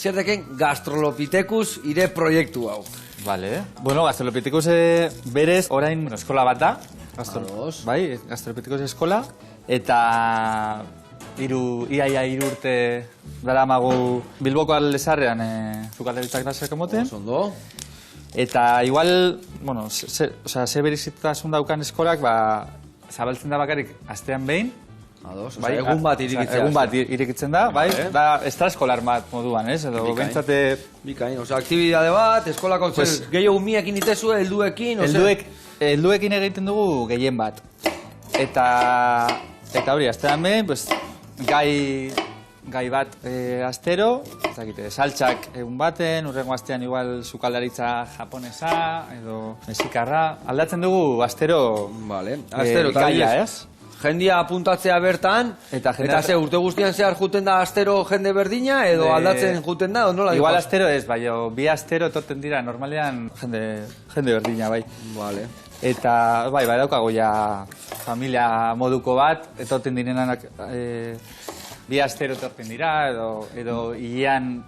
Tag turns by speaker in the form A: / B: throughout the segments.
A: Zer deken Gastrolopithecus ire proiektu hau.
B: Vale. Bueno, Gastrolopithecus berez orain eskola bat da. Bai, Gastrolopithecus eskola. Eta iaia 3 urte daramagu Bilboko Alezarrean sukaldaritza klaseak emoten.
A: Ondo.
B: Eta igual, bueno, ze berezitasun daukan eskolak, zabaltzen da bakarrik astean behin.
A: Bai, egun bat irikitzea.
B: Egun bat irikitzen da, bai, da estraeskolar bat moduan, ez? Edo bentsate...
A: Bikain, aktibitate bat, eskolako gehiago umiekin itezu, helduekin,
B: helduekin egiten dugu gehien bat. Eta hori, astean behin, gai bat astero, saltsak egun baten, urrengo astean igual sukaldaritza japonesa, edo mexikarra. Aldatzen dugu astero gaia, ez?
A: Jendia apuntatzea bertan, eta ze urte guztian zehar juten da astero jende berdina, edo aldatzen juten da, nola?
B: Igual astero ez, bai, bi astero etorten dira, normalean jende berdina, bai. Eta, bai, daukago ja familia moduko bat, etorten direnak bi astero etorten dira, edo hilean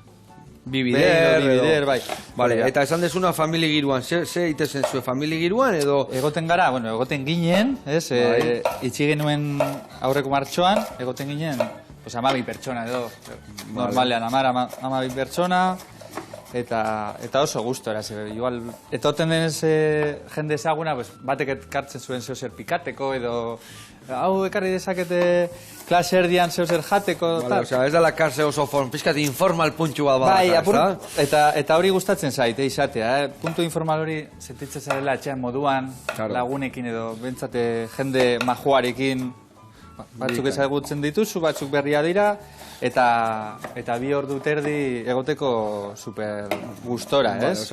B: bibider, bai.
A: Eta esan dezuna familia giruan, ze itezen zuen familia giruan, edo...
B: Egoten gara, bueno, egoten ginen, ez? Itxi genuen aurreko martxoan, egoten ginen, 12 pertsona edo, normalean 12 pertsona, eta oso gustora, igual, etorten denez jende ezaguna, batek ekartzen zuen zeuser pikateko, edo, hau ekarri dezakete klase erdian zeuser jateko, tal.
A: Ez da lakarze oso pizkat informal puntxu bat
B: badakar, eta hori gustatzen zait, izatea, puntu informal hori sentitzen zarela etxean moduan, lagunekin edo, bentsate jende majuarekin, batzuk ezagutzen dituzu, batzuk berria dira, eta 2 ordu terdi egoteko super gustora, ez?